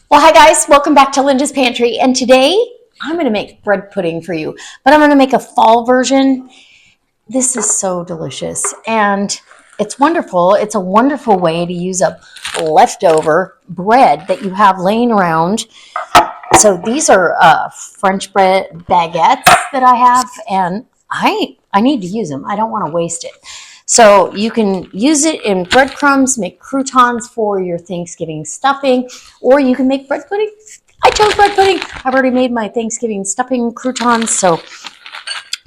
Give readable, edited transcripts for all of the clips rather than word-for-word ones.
Well, hi guys, welcome back to Linda's Pantry. And today I'm going to make bread pudding for you, but I'm going to make a fall version. This is so delicious and it's wonderful. It's a wonderful way to use up leftover bread that you have laying around. So these are French bread baguettes that I have, and I need to use them. I don't want to waste it. So you can use it in breadcrumbs, make croutons for your Thanksgiving stuffing, or you can make bread pudding. I chose bread pudding. I've already made my Thanksgiving stuffing croutons, so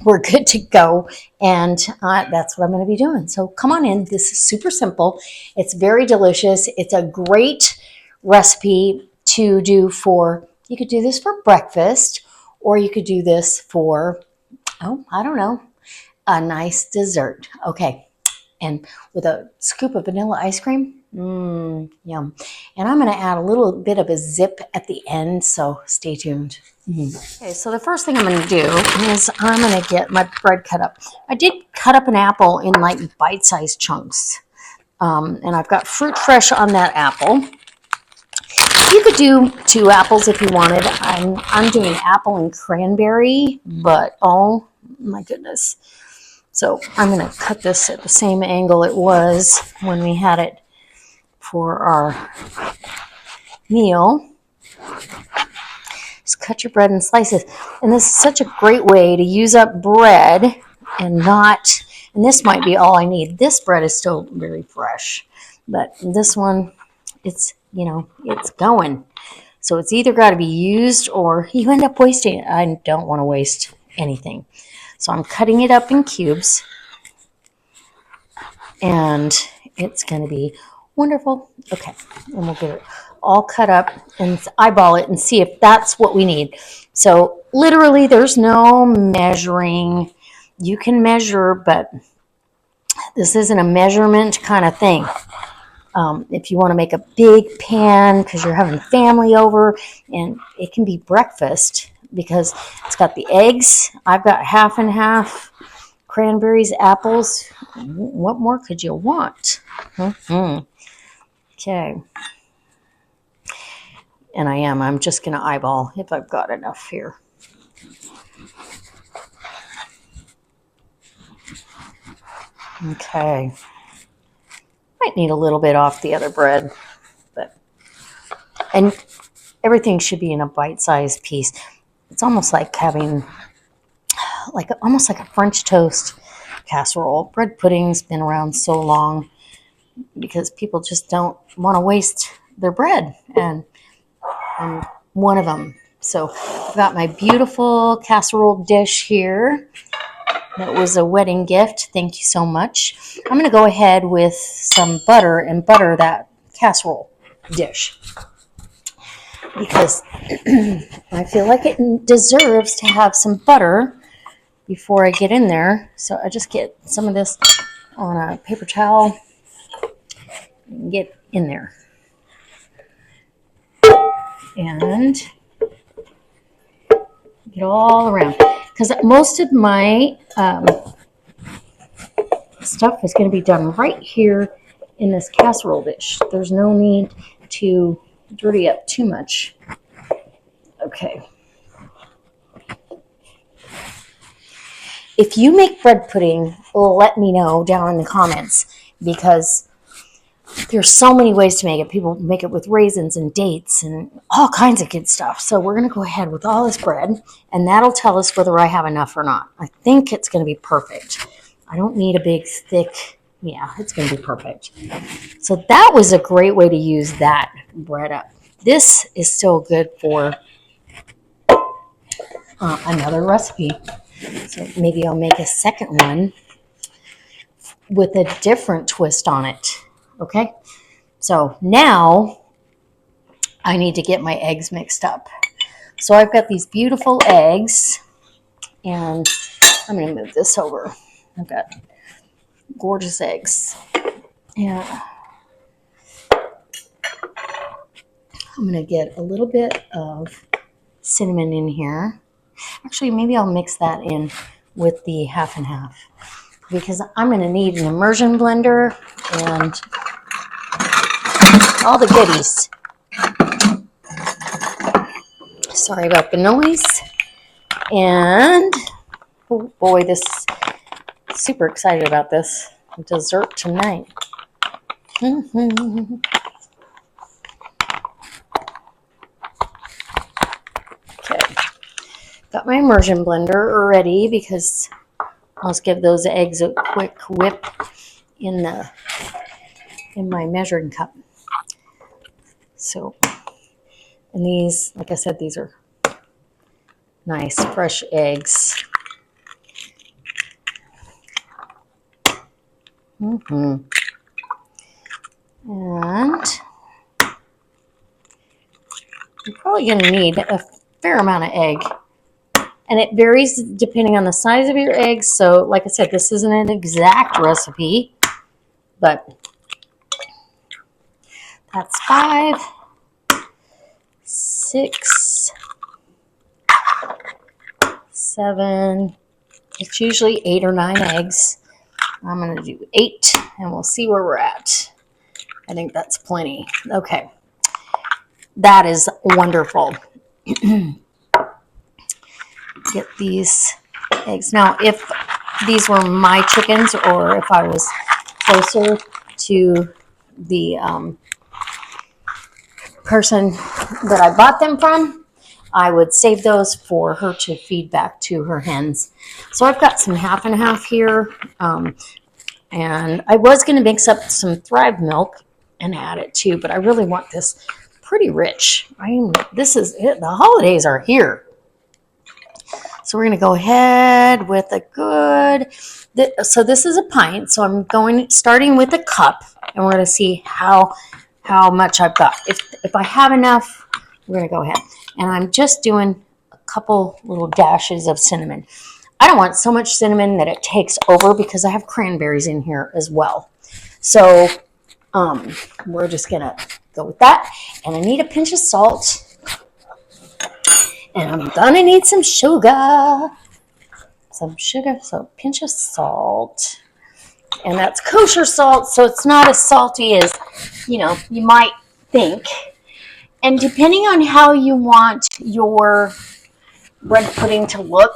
we're good to go. And that's what I'm going to be doing. So come on in. This is super simple. It's very delicious. It's a great recipe to do for, you could do this for breakfast, or you could do this for, oh, I don't know, a nice dessert. Okay. And with a scoop of vanilla ice cream, yum. And I'm going to add a little bit of a zip at the end, so stay tuned. Okay, so the first thing I'm going to do is I'm going to get my bread cut up. I did cut up an apple in like bite-sized chunks, and I've got fruit fresh on that apple. You could do 2 apples if you wanted. I'm doing apple and cranberry, but oh my goodness. So I'm going to cut this at the same angle it was when we had it for our meal. Just cut your bread in slices. And this is such a great way to use up bread and not, and this might be all I need. This bread is still very fresh, but this one, it's, it's going. So it's either got to be used or you end up wasting it. I don't want to waste anything. So I'm cutting it up in cubes. And it's going to be wonderful. Okay, and we'll get it all cut up and eyeball it and see if that's what we need. So literally there's no measuring. You can measure, but this isn't a measurement kind of thing. If you want to make a big pan because you're having family over, and it can be breakfast because it's got the eggs. I've got half and half, cranberries, apples. What more could you want? Okay. And I'm just going to eyeball if I've got enough here. Okay. Might need a little bit off the other bread, and everything should be in a bite-sized piece. It's almost like having almost like a French toast casserole. Bread pudding's been around so long because people just don't want to waste their bread, and I'm one of them. So I've got my beautiful casserole dish here. That was a wedding gift. Thank you so much. I'm going to go ahead with some butter and butter that casserole dish because I feel like it deserves to have some butter before I get in there. So I just get some of this on a paper towel and get in there. And get all around. Because most of my stuff is going to be done right here in this casserole dish. There's no need to dirty up too much. Okay. If you make bread pudding, let me know down in the comments because there's so many ways to make it. People make it with raisins and dates and all kinds of good stuff. So we're going to go ahead with all this bread, and that'll tell us whether I have enough or not. I think it's going to be perfect. I don't need a big, thick, yeah, it's going to be perfect. So that was a great way to use that bread up. This is still good for another recipe. So maybe I'll make a second one with a different twist on it. Okay? So now I need to get my eggs mixed up. So I've got these beautiful eggs, and I'm going to move this over. I've got gorgeous eggs. Yeah. I'm going to get a little bit of cinnamon in here. Actually, maybe I'll mix that in with the half and half because I'm going to need an immersion blender and all the goodies. Sorry about the noise. And, oh boy, super excited about this dessert tonight. Okay. Got my immersion blender ready because I'll just give those eggs a quick whip in my measuring cup. So, and these, like I said, these are nice fresh eggs. And you're probably going to need a fair amount of egg. And it varies depending on the size of your eggs. So, like I said, this isn't an exact recipe, but that's 5, 6, 7. It's usually 8 or 9 eggs. I'm going to do 8, and we'll see where we're at. I think that's plenty. Okay. That is wonderful. Get these eggs. Now, if these were my chickens or if I was closer to the person that I bought them from, I would save those for her to feed back to her hens. So I've got some half and half here. And I was going to mix up some Thrive milk and add it too, but I really want this pretty rich. This is it. The holidays are here. So we're going to go ahead with a good, so this is a pint. So I'm starting with a cup, and we're going to see how much I've got. If I have enough, we're going to go ahead. And I'm just doing a couple little dashes of cinnamon. I don't want so much cinnamon that it takes over because I have cranberries in here as well. So we're just going to go with that. And I need a pinch of salt. And I'm going to need some sugar. So a pinch of salt. And that's kosher salt, so it's not as salty as, you might think. And depending on how you want your bread pudding to look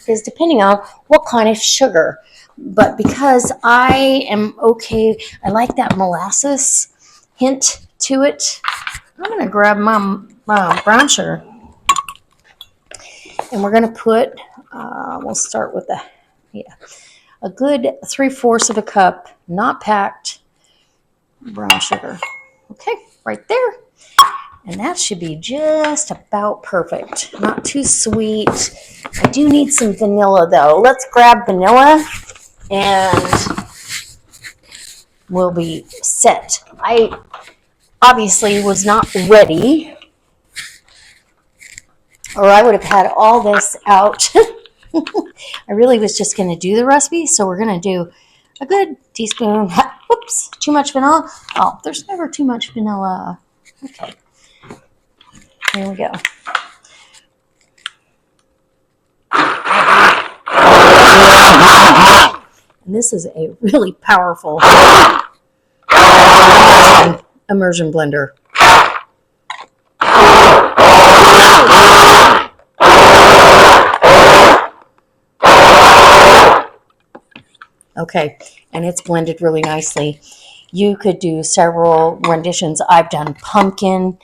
is depending on what kind of sugar. But because I am okay, I like that molasses hint to it, I'm going to grab my brown sugar. And we're going to put, we'll start with a good 3/4 of a cup, not packed, brown sugar. Okay, right there. And that should be just about perfect. Not too sweet. I do need some vanilla though. Let's grab vanilla and we'll be set. I obviously was not ready, or I would have had all this out. I really was just going to do the recipe, so we're going to do a good teaspoon. Whoops, too much vanilla. Oh, there's never too much vanilla. Okay, here we go. And this is a really powerful immersion blender. Okay, and it's blended really nicely. You could do several renditions. I've done pumpkin,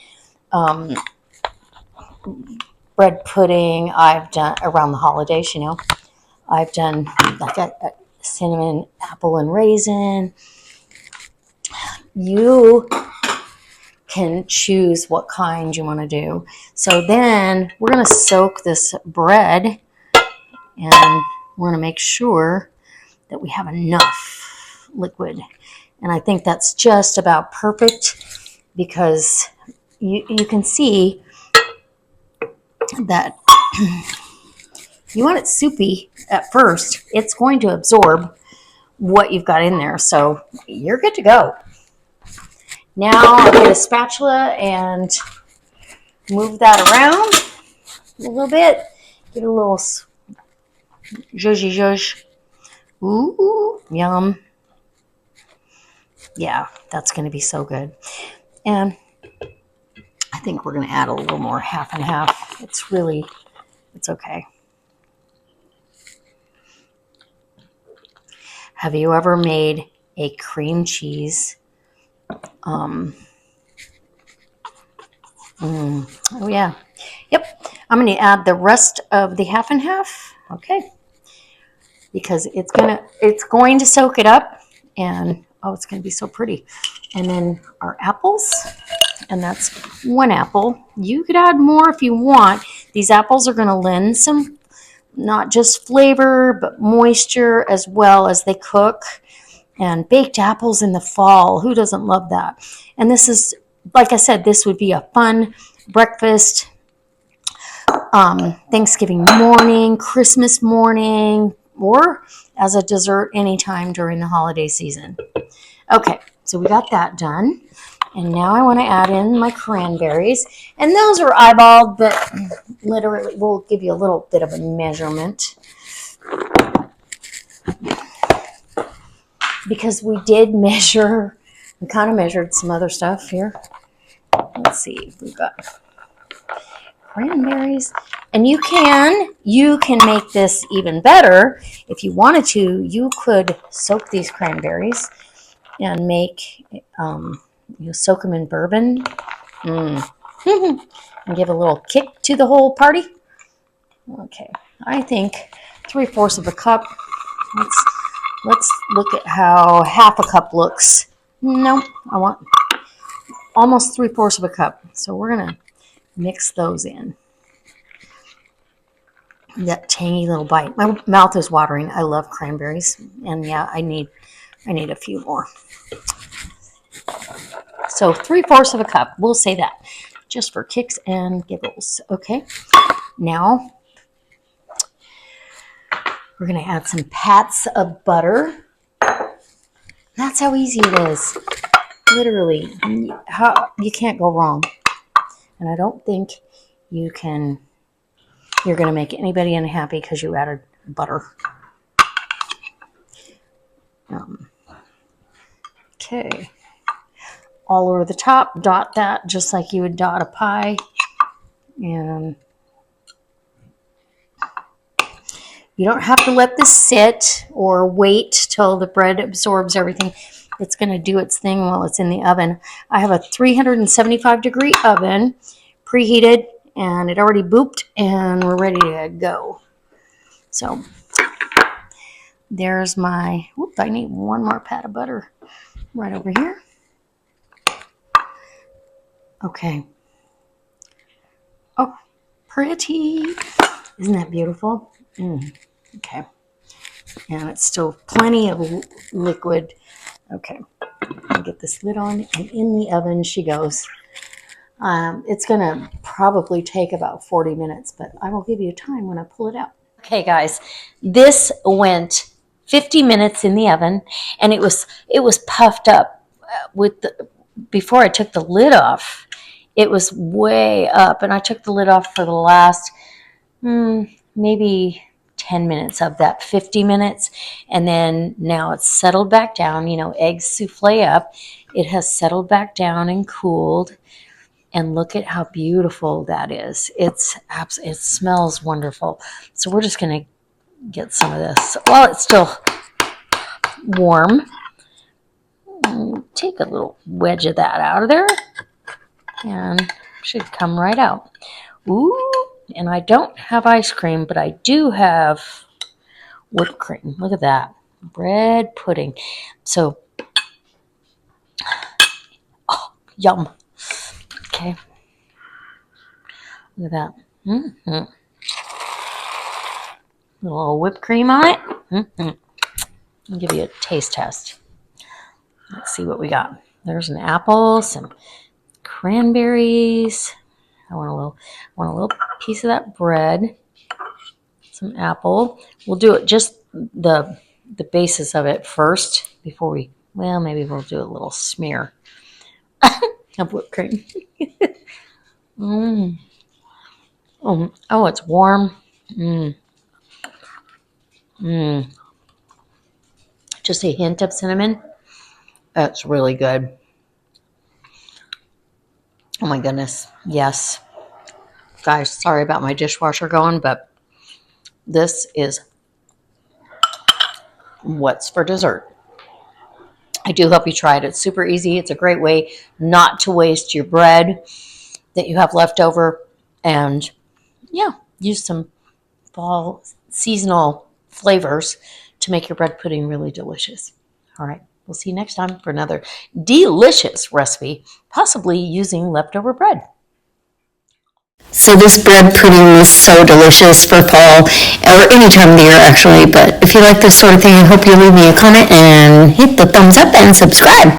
bread pudding. I've done around the holidays, I've done like a cinnamon, apple, and raisin. You can choose what kind you want to do. So then we're going to soak this bread, and we're going to make sure that we have enough liquid. And I think that's just about perfect because you can see that you want it soupy at first. It's going to absorb what you've got in there. So you're good to go. Now I'll get a spatula and move that around a little bit. Get a little zhuzh. Ooh, yum. Yeah, that's going to be so good. And I think we're going to add a little more, half and half. It's okay. Have you ever made a cream cheese? Oh yeah. Yep. I'm going to add the rest of the half and half. Okay. Because it's going to soak it up, and oh, it's going to be so pretty. And then our apples, and that's 1 apple. You could add more if you want. These apples are going to lend some, not just flavor, but moisture as well as they cook. And baked apples in the fall, who doesn't love that? And this is, like I said, this would be a fun breakfast, Thanksgiving morning, Christmas morning, or as a dessert anytime during the holiday season. Okay, so we got that done. And now I want to add in my cranberries. And those are eyeballed, but literally we'll give you a little bit of a measurement. Because we did measure, we kind of measured some other stuff here. Let's see, we've got cranberries. And you can make this even better. If you wanted to, you could soak these cranberries and make, you soak them in bourbon. And give a little kick to the whole party. Okay, I think 3/4 of a cup. Let's look at how half a cup looks. No, I want almost 3/4 of a cup. So we're gonna mix those in. That tangy little bite. My mouth is watering. I love cranberries, and yeah, I need a few more. So 3/4 of a cup. We'll say that, just for kicks and giggles. Okay. Now we're gonna add some pats of butter. That's how easy it is. Literally, you can't go wrong. And I don't think you're going to make anybody unhappy because you added butter. Okay. All over the top, dot that just like you would dot a pie. And you don't have to let this sit or wait till the bread absorbs everything. It's going to do its thing while it's in the oven. I have a 375-degree oven, preheated, and it already booped, and we're ready to go. So there's my, whoop, I need 1 more pat of butter right over here. Okay. Oh, pretty. Isn't that beautiful? Okay. And it's still plenty of liquid. Okay. I'll get this lid on, and in the oven she goes. It's going to probably take about 40 minutes, but I will give you time when I pull it out. Okay, guys, this went 50 minutes in the oven, and it was puffed up before I took the lid off. It was way up, and I took the lid off for the last maybe 10 minutes of that 50 minutes, and then now it's settled back down. Eggs souffle up. It has settled back down and cooled. And look at how beautiful that is. It smells wonderful. So we're just going to get some of this while it's still warm. Take a little wedge of that out of there. And it should come right out. Ooh, and I don't have ice cream, but I do have whipped cream. Look at that. Bread pudding. So, oh, yum. Okay. Look at that. A little whipped cream on it. I'll give you a taste test. Let's see what we got. There's an apple, some cranberries. I want a little piece of that bread. Some apple. We'll do it just the basis of it first before maybe we'll do a little smear of whipped cream. Oh, it's warm. Just a hint of cinnamon. That's really good. Oh my goodness. Yes. Guys, sorry about my dishwasher going, but this is what's for dessert. I do hope you try it. It's super easy. It's a great way not to waste your bread that you have left over. And yeah, use some fall seasonal flavors to make your bread pudding really delicious. All right, we'll see you next time for another delicious recipe, possibly using leftover bread. So this bread pudding is so delicious for fall, or any time of the year actually, but if you like this sort of thing, I hope you leave me a comment and hit the thumbs up and subscribe.